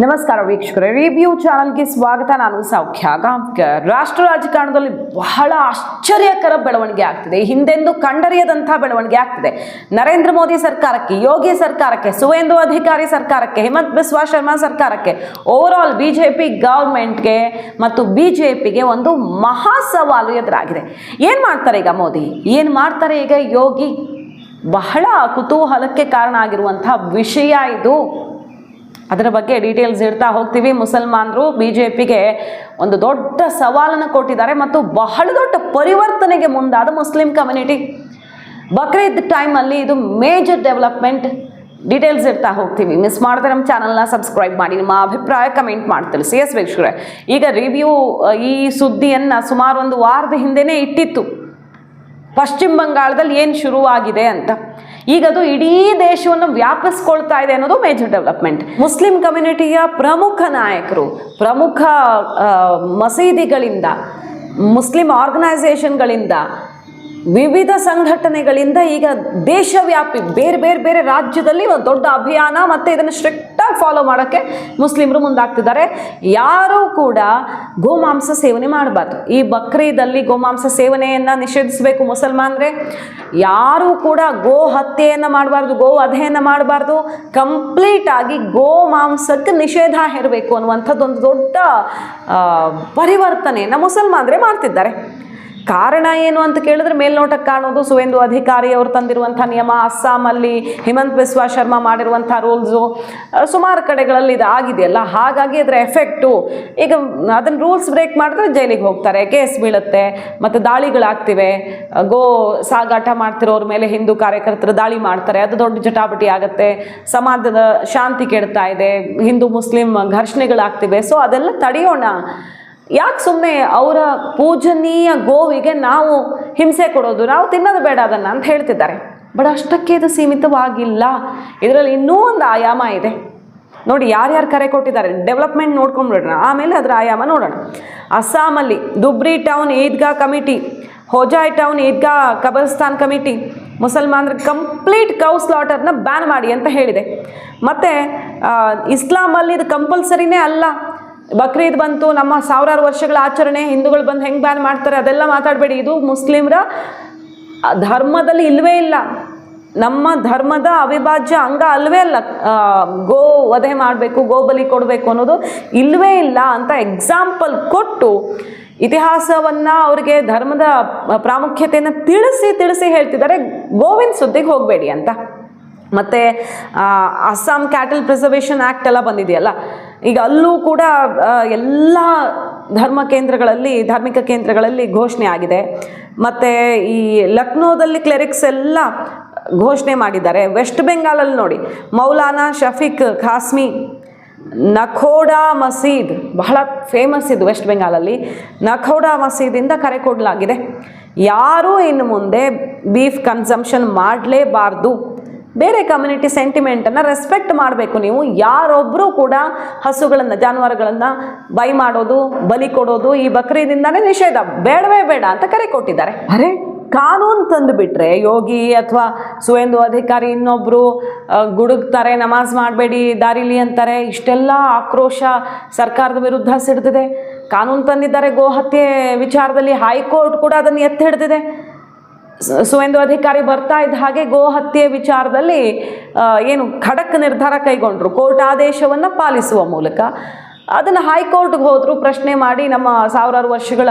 ನಮಸ್ಕಾರ ವೀಕ್ಷಕರೇ, ರಿವ್ಯೂ ಚಾನಲ್ಗೆ ಸ್ವಾಗತ. ನಾನು ಸೌಖ್ಯ ಗಾಂವ್ಕರ್. ರಾಷ್ಟ್ರ ರಾಜಕಾರಣದಲ್ಲಿ ಬಹಳ ಆಶ್ಚರ್ಯಕರ ಬೆಳವಣಿಗೆ ಆಗ್ತಿದೆ. ಹಿಂದೆಂದೂ ಕಂಡರಿಯದಂತಹ ಬೆಳವಣಿಗೆ ಆಗ್ತಿದೆ. ನರೇಂದ್ರ ಮೋದಿ ಸರ್ಕಾರಕ್ಕೆ, ಯೋಗಿ ಸರ್ಕಾರಕ್ಕೆ, ಸುವೇಂದು ಅಧಿಕಾರಿ ಸರ್ಕಾರಕ್ಕೆ, ಹಿಮಂತ್ ಬಿಸ್ವಾ ಶರ್ಮಾ ಸರ್ಕಾರಕ್ಕೆ, ಓವರ್ ಆಲ್ ಬಿಜೆಪಿ ಗವರ್ಮೆಂಟ್ಗೆ ಮತ್ತು ಬಿಜೆಪಿಗೆ ಒಂದು ಮಹಾ ಸವಾಲು ಎದುರಾಗಿದೆ. ಏನು ಮಾಡ್ತಾರೆ ಈಗ ಮೋದಿ, ಏನು ಮಾಡ್ತಾರೆ ಈಗ ಯೋಗಿ? ಬಹಳ ಕುತೂಹಲಕ್ಕೆ ಕಾರಣ ಆಗಿರುವಂತಹ ವಿಷಯ ಇದು. ಅದರ ಬಗ್ಗೆ ಡೀಟೇಲ್ಸ್ ಇಡ್ತಾ ಹೋಗ್ತೀವಿ. ಮುಸಲ್ಮಾನರು ಬಿಜೆಪಿಗೆ ಒಂದು ದೊಡ್ಡ ಸವಾಲನ್ನು ಕೊಟ್ಟಿದ್ದಾರೆ ಮತ್ತು ಬಹಳ ದೊಡ್ಡ ಪರಿವರ್ತನೆಗೆ ಮುಂದಾದ ಮುಸ್ಲಿಂ ಕಮ್ಯುನಿಟಿ. ಬಕ್ರೀದ್ ಟೈಮಲ್ಲಿ ಇದು ಮೇಜರ್ ಡೆವಲಪ್ಮೆಂಟ್. ಡೀಟೇಲ್ಸ್ ಇಡ್ತಾ ಹೋಗ್ತೀವಿ. ಮಿಸ್ ಮಾಡಿದ್ರೆ ನಮ್ಮ ಚಾನಲ್ನ ಸಬ್ಸ್ಕ್ರೈಬ್ ಮಾಡಿ, ನಿಮ್ಮ ಅಭಿಪ್ರಾಯ ಕಮೆಂಟ್ ಮಾಡಿ ತಿಳಿಸಿ. ಎಸ್ ವೀಕ್ಷಕರೇ, ಈಗ ರಿವ್ಯೂ ಈ ಸುದ್ದಿಯನ್ನು ಸುಮಾರು ಒಂದು ವಾರದ ಹಿಂದೆನೇ ಇಟ್ಟಿತ್ತು. ಪಶ್ಚಿಮ ಬಂಗಾಳದಲ್ಲಿ ಏನು ಶುರುವಾಗಿದೆ ಅಂತ. ಈಗ ಅದು ಇಡೀ ದೇಶವನ್ನು ವ್ಯಾಪಿಸ್ಕೊಳ್ತಾ ಇದೆ ಅನ್ನೋದು ಮೇಜರ್ ಡೆವಲಪ್ಮೆಂಟ್. ಮುಸ್ಲಿಂ ಕಮ್ಯುನಿಟಿಯ ಪ್ರಮುಖ ನಾಯಕರು, ಪ್ರಮುಖ ಮಸೀದಿಗಳಿಂದ, ಮುಸ್ಲಿಂ ಆರ್ಗನೈಸೇಷನ್ಗಳಿಂದ, ವಿವಿಧ ಸಂಘಟನೆಗಳಿಂದ ಈಗ ದೇಶವ್ಯಾಪಿ ಬೇರೆ ಬೇರೆ ಬೇರೆ ರಾಜ್ಯದಲ್ಲಿ ಒಂದು ದೊಡ್ಡ ಅಭಿಯಾನ ಮತ್ತು ಇದನ್ನು ಸ್ಟ್ರಿಕ್ಟಾಗಿ ಫಾಲೋ ಮಾಡೋಕ್ಕೆ ಮುಸ್ಲಿಮರು ಮುಂದಾಗ್ತಿದ್ದಾರೆ. ಯಾರೂ ಕೂಡ ಗೋಮಾಂಸ ಸೇವನೆ ಮಾಡಬಾರ್ದು. ಈ ಬಕ್ರೀದಲ್ಲಿ ಗೋಮಾಂಸ ಸೇವನೆಯನ್ನು ನಿಷೇಧಿಸಬೇಕು ಮುಸಲ್ಮಾನರೇ. ಯಾರೂ ಕೂಡ ಗೋ ಹತ್ಯೆಯನ್ನು ಮಾಡಬಾರ್ದು, ಗೋ ವಧೆಯನ್ನು ಮಾಡಬಾರ್ದು. ಕಂಪ್ಲೀಟಾಗಿ ಗೋಮಾಂಸಕ್ಕೆ ನಿಷೇಧ ಹೇರಬೇಕು ಅನ್ನುವಂಥದ್ದೊಂದು ದೊಡ್ಡ ಪರಿವರ್ತನೆಯನ್ನು ಮುಸಲ್ಮಾನರೇ ಮಾಡ್ತಿದ್ದಾರೆ. ಕಾರಣ ಏನು ಅಂತ ಕೇಳಿದ್ರೆ ಮೇಲ್ನೋಟಕ್ಕೆ ಕಾಣೋದು ಸುವೇಂದು ಅಧಿಕಾರಿ ಅವರು ತಂದಿರುವಂಥ ನಿಯಮ, ಅಸ್ಸಾಮಲ್ಲಿ ಹಿಮಂತ್ ಬಿಸ್ವಾ ಶರ್ಮಾ ಮಾಡಿರುವಂಥ ರೂಲ್ಸು, ಸುಮಾರು ಕಡೆಗಳಲ್ಲಿ ಇದು ಆಗಿದೆಯಲ್ಲ. ಹಾಗಾಗಿ ಅದರ ಎಫೆಕ್ಟು ಈಗ ಅದನ್ನು ರೂಲ್ಸ್ ಬ್ರೇಕ್ ಮಾಡಿದ್ರೆ ಜೈಲಿಗೆ ಹೋಗ್ತಾರೆ, ಕೇಸ್ ಬೀಳುತ್ತೆ ಮತ್ತು ದಾಳಿಗಳಾಗ್ತಿವೆ. ಗೋ ಸಾಗಾಟ ಮಾಡ್ತಿರೋರ ಮೇಲೆ ಹಿಂದೂ ಕಾರ್ಯಕರ್ತರು ದಾಳಿ ಮಾಡ್ತಾರೆ, ಅದು ದೊಡ್ಡ ಜಟಾಪಟಿ ಆಗುತ್ತೆ. ಸಮಾಜದ ಶಾಂತಿ ಕೆಡ್ತಾ ಇದೆ, ಹಿಂದೂ ಮುಸ್ಲಿಂ ಘರ್ಷಣೆಗಳಾಗ್ತಿವೆ. ಸೊ ಅದೆಲ್ಲ ತಡೆಯೋಣ. ಯಾಕೆ ಸುಮ್ಮನೆ ಅವರ ಪೂಜನೀಯ ಗೋವಿಗೆ ನಾವು ಹಿಂಸೆ ಕೊಡೋದು, ನಾವು ತಿನ್ನೋದು ಬೇಡ ಅದನ್ನು ಅಂತ ಹೇಳ್ತಿದ್ದಾರೆ. ಬಟ್ ಅಷ್ಟಕ್ಕೆ ಇದು ಸೀಮಿತವಾಗಿಲ್ಲ. ಇದರಲ್ಲಿ ಇನ್ನೂ ಒಂದು ಆಯಾಮ ಇದೆ ನೋಡಿ. ಯಾರ್ಯಾರು ಕರೆ ಕೊಟ್ಟಿದ್ದಾರೆ ಡೆವಲಪ್ಮೆಂಟ್ ನೋಡ್ಕೊಂಡ್ಬಿಡೋಣ, ಆಮೇಲೆ ಅದರ ಆಯಾಮ ನೋಡೋಣ. ಅಸ್ಸಾಮಲ್ಲಿ Dhubri town Eidgah committee, Hojai town Eidgah Kabaristan committee ಮುಸಲ್ಮಾನರಿಗೆ ಕಂಪ್ಲೀಟ್ ಕೌ ಸ್ಲಾಟರ್ನ ಬ್ಯಾನ್ ಮಾಡಿ ಅಂತ ಹೇಳಿದೆ. ಮತ್ತು ಇಸ್ಲಾಮಲ್ಲಿ ಇದು ಕಂಪಲ್ಸರಿನೇ ಅಲ್ಲ. ಬಕ್ರೀದ್ ಬಂತು, ನಮ್ಮ ಸಾವಿರಾರು ವರ್ಷಗಳ ಆಚರಣೆ, ಹಿಂದೂಗಳು ಬಂದು ಹೆಂಗೆ ಬ್ಯಾನ್ ಮಾಡ್ತಾರೆ ಅದೆಲ್ಲ ಮಾತಾಡಬೇಡಿ. ಇದು ಮುಸ್ಲಿಮರ ಧರ್ಮದಲ್ಲಿ ಇಲ್ಲವೇ ಇಲ್ಲ, ನಮ್ಮ ಧರ್ಮದ ಅವಿಭಾಜ್ಯ ಅಂಗ ಅಲ್ವೇ ಅಲ್ಲ. ಗೋ ವಧೆ ಮಾಡಬೇಕು, ಗೋ ಬಲಿ ಕೊಡಬೇಕು ಅನ್ನೋದು ಇಲ್ಲವೇ ಇಲ್ಲ ಅಂತ ಎಕ್ಸಾಂಪಲ್ ಕೊಟ್ಟು ಇತಿಹಾಸವನ್ನು ಅವ್ರಿಗೆ ಧರ್ಮದ ಪ್ರಾಮುಖ್ಯತೆಯನ್ನು ತಿಳಿಸಿ ಹೇಳ್ತಿದ್ದಾರೆ. ಗೋವಿನ ಸುದ್ದಿಗೆ ಹೋಗಬೇಡಿ ಅಂತ. ಮತ್ತು ಅಸ್ಸಾಂ ಕ್ಯಾಟಲ್ ಪ್ರಿಸರ್ವೇಷನ್ ಆ್ಯಕ್ಟ್ ಎಲ್ಲ ಬಂದಿದೆಯಲ್ಲ, ಈಗ ಅಲ್ಲೂ ಕೂಡ ಎಲ್ಲ ಧಾರ್ಮಿಕ ಕೇಂದ್ರಗಳಲ್ಲಿ ಘೋಷಣೆ ಆಗಿದೆ. ಮತ್ತು ಈ ಲಕ್ನೋದಲ್ಲಿ ಕ್ಲೆರಿಕ್ಸ್ ಎಲ್ಲ ಘೋಷಣೆ ಮಾಡಿದ್ದಾರೆ. ವೆಸ್ಟ್ ಬೆಂಗಾಲಲ್ಲಿ ನೋಡಿ, ಮೌಲಾನಾ ಶಫೀಕ್ ಖಾಸ್ಮಿ ನಖೋಡಾ ಮಸೀದ್, ಬಹಳ ಫೇಮಸ್ ಇದು ವೆಸ್ಟ್ ಬೆಂಗಾಲಲ್ಲಿ. ನಖೋಡಾ ಮಸೀದಿಂದ ಕರೆ ಕೊಡಲಾಗಿದೆ, ಯಾರೂ ಇನ್ನು ಮುಂದೆ ಬೀಫ್ ಕನ್ಸಂಪ್ಷನ್ ಮಾಡಲೇಬಾರ್ದು. ಬೇರೆ ಕಮ್ಯುನಿಟಿ ಸೆಂಟಿಮೆಂಟನ್ನು ರೆಸ್ಪೆಕ್ಟ್ ಮಾಡಬೇಕು ನೀವು. ಯಾರೊಬ್ಬರೂ ಕೂಡ ಹಸುಗಳನ್ನು, ಜಾನುವಾರುಗಳನ್ನು ಬೈ ಮಾಡೋದು, ಬಲಿ ಕೊಡೋದು ಈ ಬಕ್ರೀದಿಂದಾನೇ ನಿಷೇಧ, ಬೇಡವೇ ಬೇಡ ಅಂತ ಕರೆ ಕೊಟ್ಟಿದ್ದಾರೆ. ಅರೆ, ಕಾನೂನು ತಂದು ಬಿಟ್ರೆ ಯೋಗಿ ಅಥವಾ ಸುವೇಂದು ಅಧಿಕಾರಿ ಇನ್ನೊಬ್ಬರು ಗುಡುಗ್ತಾರೆ, ನಮಾಜ್ ಮಾಡಬೇಡಿ ದಾರಿಲಿ ಅಂತಾರೆ. ಇಷ್ಟೆಲ್ಲ ಆಕ್ರೋಶ ಸರ್ಕಾರದ ವಿರುದ್ಧ ಸಿಡ್ದಿದೆ. ಕಾನೂನು ತಂದಿದ್ದಾರೆ ಗೋ ಹತ್ಯೆ ವಿಚಾರದಲ್ಲಿ, ಹೈಕೋರ್ಟ್ ಕೂಡ ಅದನ್ನು ಎತ್ತಿ ಹಿಡ್ದಿದೆ. ಸುವೇಂದು ಅಧಿಕಾರಿ ಬರ್ತಾ ಇದ್ದ ಹಾಗೆ ಗೋ ಹತ್ಯೆ ವಿಚಾರದಲ್ಲಿ ಏನು ಖಡಕ್ ನಿರ್ಧಾರ ಕೈಗೊಂಡ್ರು, ಕೋರ್ಟ್ ಆದೇಶವನ್ನು ಪಾಲಿಸುವ ಮೂಲಕ. ಅದನ್ನು ಹೈಕೋರ್ಟ್ಗೆ ಹೋದರು, ಪ್ರಶ್ನೆ ಮಾಡಿ ನಮ್ಮ ಸಾವಿರಾರು ವರ್ಷಗಳ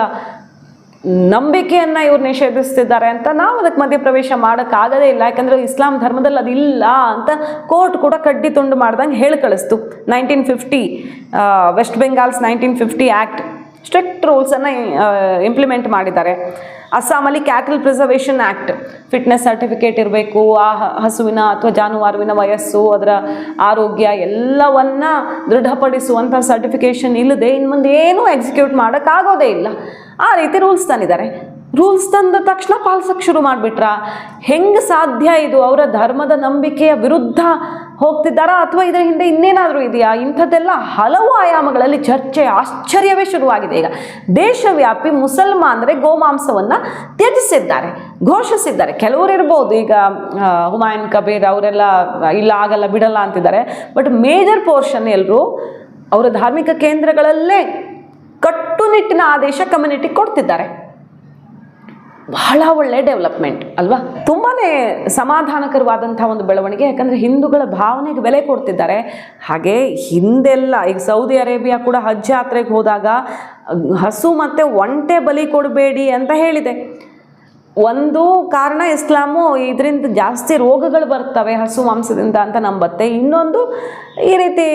ನಂಬಿಕೆಯನ್ನು ಇವ್ರು ನಿಷೇಧಿಸ್ತಿದ್ದಾರೆ ಅಂತ. ನಾವು ಅದಕ್ಕೆ ಮಧ್ಯಪ್ರವೇಶ ಮಾಡೋಕ್ಕಾಗದೇ ಇಲ್ಲ, ಯಾಕಂದರೆ ಇಸ್ಲಾಂ ಧರ್ಮದಲ್ಲಿ ಅದಿಲ್ಲ ಅಂತ ಕೋರ್ಟ್ ಕೂಡ ಕಡ್ಡಿ ತುಂಡು ಮಾಡ್ದಂಗೆ ಹೇಳಿ ಕಳಿಸ್ತು. 1950 ವೆಸ್ಟ್ ಬೆಂಗಾಲ್ಸ್ 1950 ಆ್ಯಕ್ಟ್ ಸ್ಟ್ರಿಕ್ಟ್ ರೂಲ್ಸನ್ನು ಇಂಪ್ಲಿಮೆಂಟ್ ಮಾಡಿದ್ದಾರೆ. ಅಸ್ಸಾಮಲ್ಲಿ cattle preservation act, fitness certificate ಇರಬೇಕು, ಆ ಹಸುವಿನ ಅಥವಾ ಜಾನುವಾರುವಿನ ವಯಸ್ಸು, ಅದರ ಆರೋಗ್ಯ ಎಲ್ಲವನ್ನು ದೃಢಪಡಿಸುವಂಥ ಸರ್ಟಿಫಿಕೇಷನ್ ಇಲ್ಲದೆ ಇನ್ನು ಮುಂದೆ ಏನೂ ಎಕ್ಸಿಕ್ಯೂಟ್ ಮಾಡೋಕ್ಕಾಗೋದೇ ಇಲ್ಲ. ಆ ರೀತಿ ರೂಲ್ಸ್ ತಂದಿದ್ದಾರೆ. ರೂಲ್ಸ್ ತಂದ ತಕ್ಷಣ ಪಾಲಿಸೋಕ್ಕೆ ಶುರು ಮಾಡಿಬಿಟ್ರಾ? ಹೆಂಗೆ ಸಾಧ್ಯ ಇದು? ಅವರ ಧರ್ಮದ ನಂಬಿಕೆಯ ವಿರುದ್ಧ ಹೋಗ್ತಿದ್ದಾರಾ ಅಥವಾ ಇದರ ಹಿಂದೆ ಇನ್ನೇನಾದರೂ ಇದೆಯಾ? ಇಂಥದ್ದೆಲ್ಲ ಹಲವು ಆಯಾಮಗಳಲ್ಲಿ ಚರ್ಚೆ, ಆಶ್ಚರ್ಯವೇ ಶುರುವಾಗಿದೆ. ಈಗ ದೇಶವ್ಯಾಪಿ ಮುಸಲ್ಮಾನರೇ ಗೋಮಾಂಸವನ್ನು ತ್ಯಜಿಸಿದ್ದಾರೆ, ಘೋಷಿಸಿದ್ದಾರೆ. ಕೆಲವರು ಇರ್ಬೋದು, ಈಗ ಹುಮಾಯೂನ್ ಕಬೀರ್ ಅವರೆಲ್ಲ ಇಲ್ಲ ಆಗಲ್ಲ ಬಿಡಲ್ಲ ಅಂತಿದ್ದಾರೆ. ಬಟ್ ಮೇಜರ್ ಪೋರ್ಷನ್ ಎಲ್ಲರೂ ಅವರ ಧಾರ್ಮಿಕ ಕೇಂದ್ರಗಳಲ್ಲೇ ಕಟ್ಟುನಿಟ್ಟಿನ ಆದೇಶ ಕಮ್ಯುನಿಟಿ ಕೊಡ್ತಿದ್ದಾರೆ. ಬಹಳ ಒಳ್ಳೆ ಡೆವಲಪ್ಮೆಂಟ್ ಅಲ್ವಾ? ತುಂಬಾ ಸಮಾಧಾನಕರವಾದಂಥ ಒಂದು ಬೆಳವಣಿಗೆ. ಯಾಕಂದರೆ ಹಿಂದೂಗಳ ಭಾವನೆಗೆ ಬೆಲೆ ಕೊಡ್ತಿದ್ದಾರೆ. ಹಾಗೆ ಹಿಂದೆಲ್ಲ ಈಗ ಸೌದಿ ಅರೇಬಿಯಾ ಕೂಡ ಹಜ್ ಯಾತ್ರೆಗೆ ಹೋದಾಗ ಹಸು ಮತ್ತು ಒಂಟೆ ಬಲಿ ಕೊಡಬೇಡಿ ಅಂತ ಹೇಳಿದೆ. ಒಂದು ಕಾರಣ ಇಸ್ಲಾಮು ಇದರಿಂದ ಜಾಸ್ತಿ ರೋಗಗಳು ಬರ್ತವೆ ಹಸು ಮಾಂಸದಿಂದ ಅಂತ ನಂಬತ್ತೆ. ಇನ್ನೊಂದು ಈ ರೀತಿ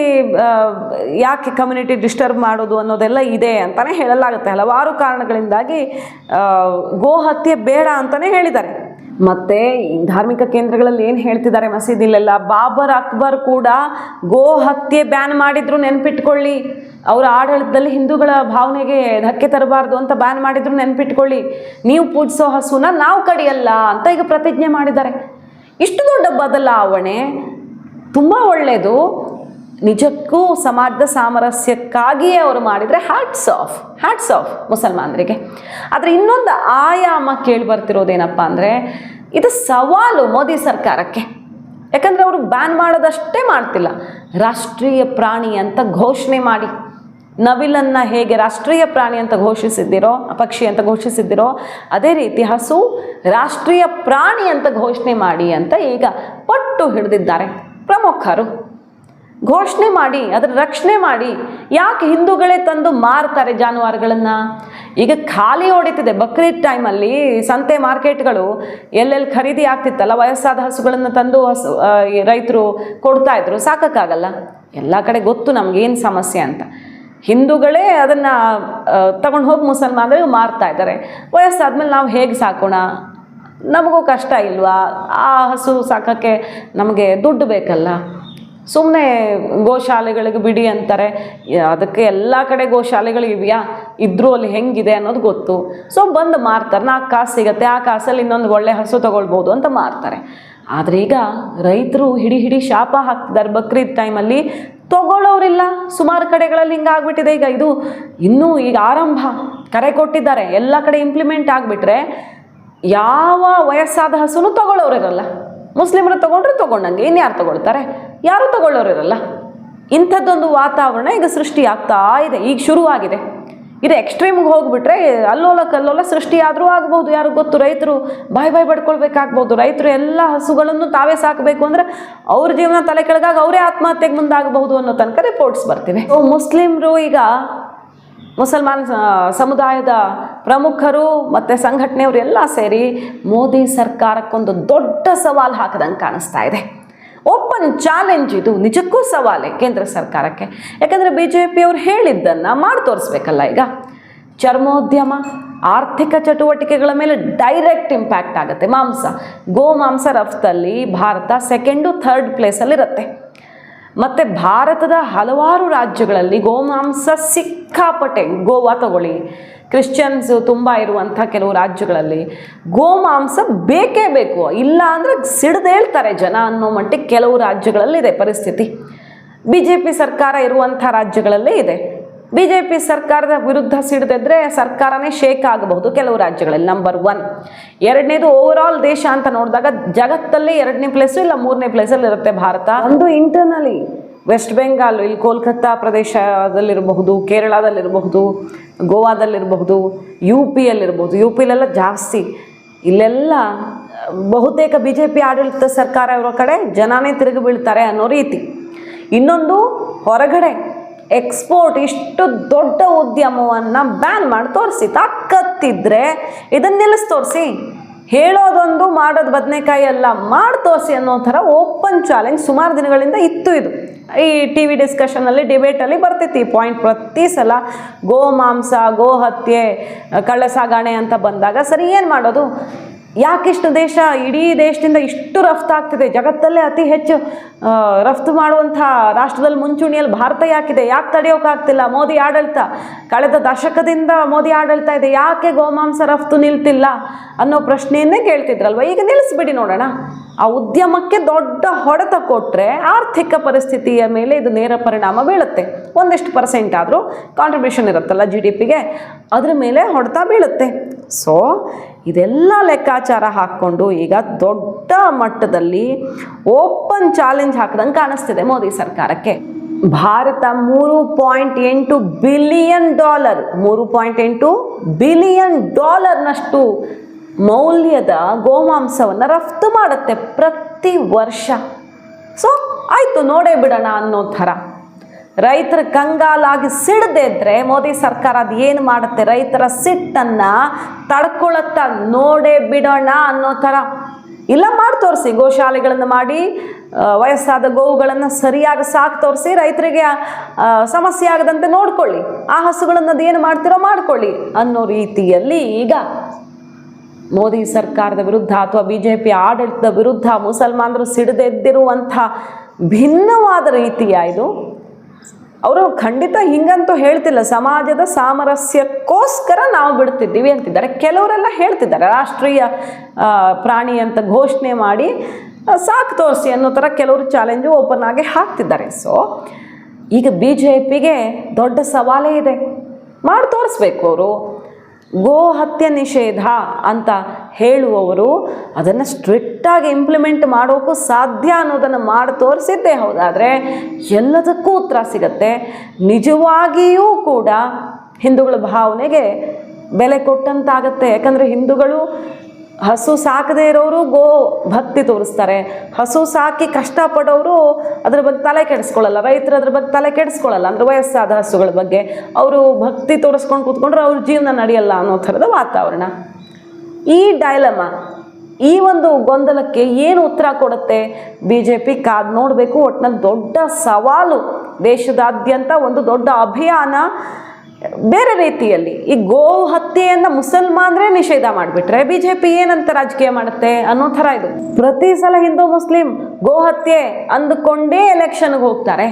ಯಾಕೆ ಕಮ್ಯುನಿಟಿ ಡಿಸ್ಟರ್ಬ್ ಮಾಡೋದು ಅನ್ನೋದೆಲ್ಲ ಇದೆ ಅಂತಲೇ ಹೇಳಲಾಗುತ್ತೆ. ಹಲವಾರು ಕಾರಣಗಳಿಂದಾಗಿ ಗೋ ಹತ್ಯೆ ಬೇಡ ಅಂತಲೇ ಹೇಳಿದ್ದಾರೆ. ಮತ್ತು ಈ ಧಾರ್ಮಿಕ ಕೇಂದ್ರಗಳಲ್ಲಿ ಏನು ಹೇಳ್ತಿದ್ದಾರೆ ಮಸೀದಿಲೆಲ್ಲ, ಬಾಬರ್ ಅಕ್ಬರ್ ಕೂಡ ಗೋ ಹತ್ಯೆ ಬ್ಯಾನ್ ಮಾಡಿದ್ರು, ನೆನ್ಪಿಟ್ಕೊಳ್ಳಿ. ಅವರ ಆಡಳಿತದಲ್ಲಿ ಹಿಂದೂಗಳ ಭಾವನೆಗೆ ಧಕ್ಕೆ ತರಬಾರ್ದು ಅಂತ ಬ್ಯಾನ್ ಮಾಡಿದ್ರು, ನೆನ್ಪಿಟ್ಕೊಳ್ಳಿ. ನೀವು ಪೂಜಿಸೋ ಹಸುನ ನಾವು ಕಡಿಯಲ್ಲ ಅಂತ ಈಗ ಪ್ರತಿಜ್ಞೆ ಮಾಡಿದ್ದಾರೆ. ಇಷ್ಟು ದೊಡ್ಡ ಬದಲಾವಣೆ ತುಂಬ ಒಳ್ಳೆಯದು. ನಿಜಕ್ಕೂ ಸಮಾಜದ ಸಾಮರಸ್ಯಕ್ಕಾಗಿಯೇ ಅವರು ಮಾಡಿದರೆ ಹ್ಯಾಟ್ಸ್ ಆಫ್ ಮುಸಲ್ಮಾನರಿಗೆ. ಆದರೆ ಇನ್ನೊಂದು ಆಯಾಮ ಕೇಳಿ ಬರ್ತಿರೋದೇನಪ್ಪ ಅಂದರೆ, ಇದು ಸವಾಲು ಮೋದಿ ಸರ್ಕಾರಕ್ಕೆ. ಯಾಕಂದರೆ ಅವರು ಬ್ಯಾನ್ ಮಾಡೋದಷ್ಟೇ ಮಾಡ್ತಿಲ್ಲ, ರಾಷ್ಟ್ರೀಯ ಪ್ರಾಣಿ ಅಂತ ಘೋಷಣೆ ಮಾಡಿ, ನವಿಲನ್ನು ಹೇಗೆ ರಾಷ್ಟ್ರೀಯ ಪ್ರಾಣಿ ಅಂತ ಘೋಷಿಸಿದ್ದಿರೋ, ಪಕ್ಷಿ ಅಂತ ಘೋಷಿಸಿದ್ದಿರೋ, ಅದೇ ರೀತಿ ಹಸು ರಾಷ್ಟ್ರೀಯ ಪ್ರಾಣಿ ಅಂತ ಘೋಷಣೆ ಮಾಡಿ ಅಂತ ಈಗ ಪಟ್ಟು ಹಿಡಿದಿದ್ದಾರೆ ಪ್ರಮುಖರು. ಘೋಷಣೆ ಮಾಡಿ ಅದರ ರಕ್ಷಣೆ ಮಾಡಿ. ಯಾಕೆ ಹಿಂದೂಗಳೇ ತಂದು ಮಾರ್ತಾರೆ ಜಾನುವಾರುಗಳನ್ನು? ಈಗ ಖಾಲಿ ಹೊಡಿತಿದೆ. ಬಕ್ರೀದ್ ಟೈಮಲ್ಲಿ ಸಂತೆ ಮಾರ್ಕೆಟ್ಗಳು ಎಲ್ಲೆಲ್ಲಿ ಖರೀದಿ ಆಗ್ತಿತ್ತಲ್ಲ, ವಯಸ್ಸಾದ ಹಸುಗಳನ್ನು ತಂದು ರೈತರು ಕೊಡ್ತಾಯಿದ್ರು. ಸಾಕೋಕ್ಕಾಗಲ್ಲ. ಎಲ್ಲ ಕಡೆ ಗೊತ್ತು ನಮಗೇನು ಸಮಸ್ಯೆ ಅಂತ. ಹಿಂದೂಗಳೇ ಅದನ್ನು ತಗೊಂಡು ಹೋಗಿ ಮುಸಲ್ಮಾನರಿಗೆ ಮಾರ್ತಾ ಇದ್ದಾರೆ. ವಯಸ್ಸಾದ್ಮೇಲೆ ನಾವು ಹೇಗೆ ಸಾಕೋಣ? ನಮಗೂ ಕಷ್ಟ ಇಲ್ವಾ? ಆ ಹಸು ಸಾಕೋಕ್ಕೆ ನಮಗೆ ದುಡ್ಡು ಬೇಕಲ್ಲ. ಸುಮ್ಮನೆ ಗೋಶಾಲೆಗಳಿಗೆ ಬಿಡಿ ಅಂತಾರೆ. ಅದಕ್ಕೆ ಎಲ್ಲ ಕಡೆ ಗೋಶಾಲೆಗಳಿವೆಯಾ? ಇದ್ರೂ ಅಲ್ಲಿ ಹೆಂಗಿದೆ ಅನ್ನೋದು ಗೊತ್ತು. ಸೊ ಬಂದು ಮಾರ್ತಾರೆ. 4 ಕಾಸು ಸಿಗುತ್ತೆ, ಆ ಕಾಸಲ್ಲಿ ಇನ್ನೊಂದು ಒಳ್ಳೆ ಹಸು ತೊಗೊಳ್ಬೋದು ಅಂತ ಮಾರ್ತಾರೆ. ಆದರೆ ಈಗ ರೈತರು ಹಿಡಿ ಶಾಪ ಹಾಕ್ತಿದ್ದಾರೆ. ಬಕ್ರೀದ್ ಟೈಮಲ್ಲಿ ತೊಗೊಳ್ಳೋರಿಲ್ಲ. ಸುಮಾರು ಕಡೆಗಳಲ್ಲಿ ಹಿಂಗಾಗ್ಬಿಟ್ಟಿದೆ. ಈಗ ಇದು ಇನ್ನೂ ಈಗ ಆರಂಭ, ಕರೆ ಕೊಟ್ಟಿದ್ದಾರೆ. ಎಲ್ಲ ಕಡೆ ಇಂಪ್ಲಿಮೆಂಟ್ ಆಗಿಬಿಟ್ರೆ ಯಾವ ವಯಸ್ಸಾದ ಹಸುನು ತೊಗೊಳ್ಳೋರಿರಲ್ಲ. ಮುಸ್ಲಿಮರು ತೊಗೊಂಡ್ರೆ ತೊಗೊಂಡಂಗೆ, ಇನ್ಯಾರು ತೊಗೊಳ್ತಾರೆ? ಯಾರೂ ತೊಗೊಳ್ಳೋರಿರಲ್ಲ. ಇಂಥದ್ದೊಂದು ವಾತಾವರಣ ಈಗ ಸೃಷ್ಟಿಯಾಗ್ತಾ ಇದೆ. ಈಗ ಶುರುವಾಗಿದೆ. ಇದು ಎಕ್ಸ್ಟ್ರೀಮ್ಗೆ ಹೋಗಿಬಿಟ್ರೆ ಅಲ್ಲೋಲ ಕಲ್ಲೋಲ ಸೃಷ್ಟಿಯಾದರೂ ಆಗ್ಬೋದು, ಯಾರಿಗೂ ಗೊತ್ತು. ರೈತರು ಬಾಯ್ ಬಡ್ಕೊಳ್ಬೇಕಾಗ್ಬೋದು. ರೈತರು ಎಲ್ಲ ಹಸುಗಳನ್ನು ತಾವೇ ಸಾಕಬೇಕು ಅಂದರೆ ಅವ್ರ ಜೀವನ ತಲೆ ಕೆಳಗಾಗಿ ಅವರೇ ಆತ್ಮಹತ್ಯೆಗೆ ಮುಂದಾಗಬಹುದು ಅನ್ನೋ ತನಕ ರಿಪೋರ್ಟ್ಸ್ ಬರ್ತಿವೆ. ಮುಸ್ಲಿಮರು ಈಗ ಮುಸಲ್ಮಾನ್ ಸಮುದಾಯದ ಪ್ರಮುಖರು ಮತ್ತು ಸಂಘಟನೆಯವರು ಎಲ್ಲ ಸೇರಿ ಮೋದಿ ಸರ್ಕಾರಕ್ಕೊಂದು ದೊಡ್ಡ ಸವಾಲು ಹಾಕದಂಗೆ ಕಾಣಿಸ್ತಾ ಇದೆ. ಓಪನ್ ಚಾಲೆಂಜ್ ಇದು. ನಿಜಕ್ಕೂ ಸವಾಲೇ ಕೇಂದ್ರ ಸರ್ಕಾರಕ್ಕೆ. ಯಾಕಂದರೆ BJP ಅವರು ಹೇಳಿದ್ದನ್ನು ಮಾಡಿ ತೋರಿಸ್ಬೇಕಲ್ಲ. ಈಗ ಚರ್ಮೋದ್ಯಮ, ಆರ್ಥಿಕ ಚಟುವಟಿಕೆಗಳ ಮೇಲೆ ಡೈರೆಕ್ಟ್ ಇಂಪ್ಯಾಕ್ಟ್ ಆಗುತ್ತೆ. ಗೋ ಮಾಂಸ ರಫ್ತಲ್ಲಿ ಭಾರತ 2nd, 3rd ಪ್ಲೇಸಲ್ಲಿರುತ್ತೆ. ಮತ್ತು ಭಾರತದ ಹಲವಾರು ರಾಜ್ಯಗಳಲ್ಲಿ ಗೋಮಾಂಸ ಸಿಕ್ಕಾಪಟ್ಟೆ. ಗೋವಾ ತಗೊಳ್ಳಿ, ಕ್ರಿಶ್ಚಿಯನ್ಸು ತುಂಬ ಇರುವಂಥ ಕೆಲವು ರಾಜ್ಯಗಳಲ್ಲಿ ಗೋಮಾಂಸ ಬೇಕೇ ಬೇಕು. ಇಲ್ಲ ಅಂದರೆ ಸಿಡ್ದೇಳ್ತಾರೆ ಜನ ಅನ್ನೋ ಮಟ್ಟಿಗೆ ಕೆಲವು ರಾಜ್ಯಗಳಲ್ಲಿದೆ ಪರಿಸ್ಥಿತಿ. BJP ಸರ್ಕಾರ ಇರುವಂಥ ರಾಜ್ಯಗಳಲ್ಲೇ ಇದೆ. BJP ಸರ್ಕಾರದ ವಿರುದ್ಧ ಸಿಡಿದಿದ್ರೆ ಸರ್ಕಾರನೇ ಶೇಕ್ ಆಗಬಹುದು ಕೆಲವು ರಾಜ್ಯಗಳಲ್ಲಿ. ನಂಬರ್ 1. 2ನೇದು ಓವರಾಲ್ ದೇಶ ಅಂತ ನೋಡಿದಾಗ ಜಗತ್ತಲ್ಲಿ 2ನೇ ಪ್ಲೇಸು ಇಲ್ಲ 3ನೇ ಪ್ಲೇಸಲ್ಲಿ ಇರುತ್ತೆ ಭಾರತ. ಒಂದು ಇಂಟರ್ನಲಿ ವೆಸ್ಟ್ ಬೆಂಗಾಲ್, ಇಲ್ಲಿ ಕೋಲ್ಕತ್ತಾ ಪ್ರದೇಶದಲ್ಲಿರಬಹುದು, ಕೇರಳದಲ್ಲಿರಬಹುದು, ಗೋವಾದಲ್ಲಿರಬಹುದು, UPಯಲ್ಲಿರ್ಬೋದು. UPಲೆಲ್ಲ ಜಾಸ್ತಿ. ಇಲ್ಲೆಲ್ಲ ಬಹುತೇಕ BJP ಆಡಳಿತ ಸರ್ಕಾರ ಇರೋ ಕಡೆ ಜನನೇ ತಿರುಗಿ ಬೀಳ್ತಾರೆ ಅನ್ನೋ ರೀತಿ. ಇನ್ನೊಂದು ಹೊರಗಡೆ ಎಕ್ಸ್ಪೋರ್ಟ್, ಇಷ್ಟು ದೊಡ್ಡ ಉದ್ಯಮವನ್ನು ಬ್ಯಾನ್ ಮಾಡಿ ತೋರಿಸಿ. ತಾಕತ್ತಿದ್ರೆ ಇದನ್ನು ನಿಲ್ಲಿಸಿ ತೋರಿಸಿ. ಹೇಳೋದೊಂದು ಮಾಡೋದು ಬದನೆಕಾಯಿ ಎಲ್ಲ, ಮಾಡಿ ತೋರಿಸಿ ಅನ್ನೋ ಥರ ಓಪನ್ ಚಾಲೆಂಜ್ ಸುಮಾರು ದಿನಗಳಿಂದ ಇತ್ತು. ಇದು ಈ TV ಡಿಸ್ಕಷನಲ್ಲಿ, ಡಿಬೇಟಲ್ಲಿ ಬರ್ತಿತ್ತು ಈ ಪಾಯಿಂಟ್ ಪ್ರತಿ ಸಲ. ಗೋಮಾಂಸ, ಗೋ ಹತ್ಯೆ, ಕಳ್ಳ ಸಾಗಾಣೆ ಅಂತ ಬಂದಾಗ ಸರಿ ಏನು ಮಾಡೋದು? ಯಾಕಿಷ್ಟು ದೇಶ, ಇಡೀ ದೇಶದಿಂದ ಇಷ್ಟು ರಫ್ತಾಗ್ತಿದೆ, ಜಗತ್ತಲ್ಲೇ ಅತಿ ಹೆಚ್ಚು ರಫ್ತು ಮಾಡುವಂಥ ರಾಷ್ಟ್ರದಲ್ಲಿ ಮುಂಚೂಣಿಯಲ್ಲಿ ಭಾರತ ಯಾಕಿದೆ? ಯಾಕೆ ತಡೆಯೋಕ್ಕಾಗ್ತಿಲ್ಲ? ಮೋದಿ ಆಡಳಿತ ಕಳೆದ ದಶಕದಿಂದ ಮೋದಿ ಆಡಳಿತ ಇದೆ, ಯಾಕೆ ಗೋಮಾಂಸ ರಫ್ತು ನಿಲ್ತಿಲ್ಲ ಅನ್ನೋ ಪ್ರಶ್ನೆಯನ್ನೇ ಕೇಳ್ತಿದ್ರಲ್ವ. ಈಗ ನಿಲ್ಲಿಸ್ಬಿಡಿ ನೋಡೋಣ. ಆ ಉದ್ಯಮಕ್ಕೆ ದೊಡ್ಡ ಹೊಡೆತ ಕೊಟ್ಟರೆ ಆರ್ಥಿಕ ಪರಿಸ್ಥಿತಿಯ ಮೇಲೆ ಇದು ನೇರ ಪರಿಣಾಮ ಬೀಳುತ್ತೆ. ಒಂದಿಷ್ಟು % ಆದರೂ ಕಾಂಟ್ರಿಬ್ಯೂಷನ್ ಇರುತ್ತಲ್ಲ GDPಗೆ, ಅದ್ರ ಮೇಲೆ ಹೊಡೆತ ಬೀಳುತ್ತೆ. ಸೊ ಇದೆಲ್ಲ ಲೆಕ್ಕಾಚಾರ ಹಾಕ್ಕೊಂಡು ಈಗ ದೊಡ್ಡ ಮಟ್ಟದಲ್ಲಿ ಓಪನ್ ಚಾಲೆಂಜ್ ಹಾಕಿದಂಗೆ ಕಾಣಿಸ್ತಿದೆ ಮೋದಿ ಸರ್ಕಾರಕ್ಕೆ. ಭಾರತ $3.8 ಬಿಲಿಯನ್, $3.8 ಬಿಲಿಯನ್ ಮೌಲ್ಯದ ಗೋಮಾಂಸವನ್ನು ರಫ್ತು ಮಾಡುತ್ತೆ ಪ್ರತಿ ವರ್ಷ. ಸೊ ಆಯಿತು, ನೋಡೇ ಬಿಡೋಣ ಅನ್ನೋ ಥರ. ರೈತರ ಕಂಗಾಲಾಗಿ ಸಿಡದೆ ಇದ್ರೆ ಮೋದಿ ಸರ್ಕಾರ ಅದು ಏನು ಮಾಡುತ್ತೆ, ರೈತರ ಸಿಟ್ಟನ್ನು ತಡ್ಕೊಳತ್ತಾ ನೋಡೇ ಬಿಡೋಣ ಅನ್ನೋ ಥರ. ಇಲ್ಲ, ಮಾಡಿ ತೋರಿಸಿ, ಗೋಶಾಲೆಗಳನ್ನು ಮಾಡಿ ವಯಸ್ಸಾದ ಗೋವುಗಳನ್ನು ಸರಿಯಾಗಿ ಸಾಕು ತೋರಿಸಿ, ರೈತರಿಗೆ ಸಮಸ್ಯೆ ಆಗದಂತೆ ನೋಡ್ಕೊಳ್ಳಿ, ಆ ಹಸುಗಳನ್ನು ಅದೇನು ಮಾಡ್ತಿರೋ ಮಾಡ್ಕೊಳ್ಳಿ ಅನ್ನೋ ರೀತಿಯಲ್ಲಿ ಈಗ ಮೋದಿ ಸರ್ಕಾರದ ವಿರುದ್ಧ ಅಥವಾ BJP ಆಡಳಿತದ ವಿರುದ್ಧ ಮುಸಲ್ಮಾನರು ಸಿಡಿದೆದ್ದಿರುವಂಥ ಭಿನ್ನವಾದ ರೀತಿಯ ಇದು. ಅವರು ಖಂಡಿತ ಹಿಂಗಂತೂ ಹೇಳ್ತಿಲ್ಲ, ಸಮಾಜದ ಸಾಮರಸ್ಯಕ್ಕೋಸ್ಕರ ನಾವು ಬಿಡ್ತಿದ್ದೀವಿ ಅಂತಿದ್ದಾರೆ. ಕೆಲವರೆಲ್ಲ ಹೇಳ್ತಿದ್ದಾರೆ ರಾಷ್ಟ್ರೀಯ ಪ್ರಾಣಿ ಅಂತ ಘೋಷಣೆ ಮಾಡಿ ಸಾಕು ತೋರಿಸಿ ಅನ್ನೋ ಥರ ಕೆಲವರು ಚಾಲೆಂಜು ಓಪನ್ ಆಗಿ ಹಾಕ್ತಿದ್ದಾರೆ. ಸೊ ಈಗ BJPಗೆ ದೊಡ್ಡ ಸವಾಲೇ ಇದೆ, ಮಾಡಿ ತೋರಿಸ್ಬೇಕು. ಅವರು ಗೋ ಹತ್ಯೆ ನಿಷೇಧ ಅಂತ ಹೇಳುವವರು ಅದನ್ನು ಸ್ಟ್ರಿಕ್ಟಾಗಿ ಇಂಪ್ಲಿಮೆಂಟ್ ಮಾಡೋಕ್ಕೂ ಸಾಧ್ಯ ಅನ್ನೋದನ್ನು ಮಾಡಿ ತೋರಿಸಿದ್ದೇ ಹೌದಾದರೆ ಎಲ್ಲದಕ್ಕೂ ಉತ್ತರ ಸಿಗತ್ತೆ. ನಿಜವಾಗಿಯೂ ಕೂಡ ಹಿಂದೂಗಳ ಭಾವನೆಗೆ ಬೆಲೆ ಕೊಟ್ಟಂತಾಗತ್ತೆ. ಯಾಕಂದರೆ ಹಿಂದೂಗಳು ಹಸು ಸಾಕದೇ ಇರೋರು ಗೋ ಭಕ್ತಿ ತೋರಿಸ್ತಾರೆ, ಹಸು ಸಾಕಿ ಕಷ್ಟಪಡೋರು ಅದ್ರ ಬಗ್ಗೆ ತಲೆ ಕೆಡಿಸ್ಕೊಳ್ಳಲ್ಲ, ರೈತರು ಅದ್ರ ಬಗ್ಗೆ ತಲೆ ಕೆಡಿಸ್ಕೊಳ್ಳಲ್ಲ. ಅಂದರೆ ವಯಸ್ಸಾದ ಹಸುಗಳ ಬಗ್ಗೆ ಅವರು ಭಕ್ತಿ ತೋರಿಸ್ಕೊಂಡು ಕೂತ್ಕೊಂಡ್ರೆ ಅವ್ರ ಜೀವನ ನಡೆಯಲ್ಲ ಅನ್ನೋ ಥರದ ವಾತಾವರಣ. ಈ ಡೈಲಮಾ, ಈ ಒಂದು ಗೊಂದಲಕ್ಕೆ ಏನು ಉತ್ತರ ಕೊಡುತ್ತೆ BJP ಕಾದು ನೋಡಬೇಕು. ಒಟ್ಟಿನಲ್ಲಿ ದೊಡ್ಡ ಸವಾಲು, ದೇಶದಾದ್ಯಂತ ಒಂದು ದೊಡ್ಡ ಅಭಿಯಾನ. ಬೇರೆ ರೀತಿಯಲ್ಲಿ ಈ ಗೋ ಹತ್ಯೆಯನ್ನು ಮುಸಲ್ಮಾನರೇ ನಿಷೇಧ ಮಾಡಿಬಿಟ್ರೆ BJP ಏನಂತ ರಾಜಕೀಯ ಮಾಡುತ್ತೆ ಅನ್ನೋ ಥರ ಇದು. ಪ್ರತಿ ಸಲ ಹಿಂದೂ ಮುಸ್ಲಿಂ ಗೋ ಹತ್ಯೆ ಅಂದುಕೊಂಡೇ ಎಲೆಕ್ಷನ್ಗೆ ಹೋಗ್ತಾರೆ.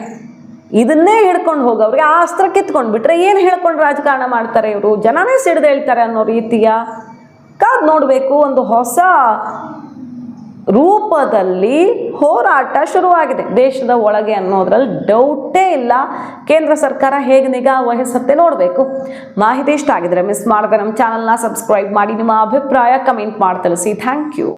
ಇದನ್ನೇ ಹಿಡ್ಕೊಂಡು ಹೋಗೋರಿಗೆ ಆ ಅಸ್ತ್ರ ಕಿತ್ಕೊಂಡು ಬಿಟ್ರೆ ಏನು ಹೇಳ್ಕೊಂಡು ರಾಜಕಾರಣ ಮಾಡ್ತಾರೆ ಇವರು, ಜನನೇ ಸಿಡ್ದು ಹೇಳ್ತಾರೆ ಅನ್ನೋ ರೀತಿಯ ಕಾದು ನೋಡಬೇಕು. ಒಂದು ಹೊಸ ರೂಪದಲ್ಲಿ ಹೋರಾಟ ಶುರುವಾಗಿದೆ ದೇಶದ ಒಳಗೆ ಅನ್ನೋದ್ರಲ್ಲಿ ಡೌಟೇ ಇಲ್ಲ. ಕೇಂದ್ರ ಸರ್ಕಾರ ಹೇಗೆ ನಿಗಾ ವಹಿಸುತ್ತೆ ನೋಡಬೇಕು. ಮಾಹಿತಿ ಇಷ್ಟ ಆಗಿದ್ರೆ ಮಿಸ್ ಮಾಡದೆ ನಮ್ಮ ಚಾನಲ್ನ ಸಬ್ಸ್ಕ್ರೈಬ್ ಮಾಡಿ, ನಿಮ್ಮ ಅಭಿಪ್ರಾಯ ಕಮೆಂಟ್ ಮಾಡಿ ತಿಳಿಸಿ. Thank you.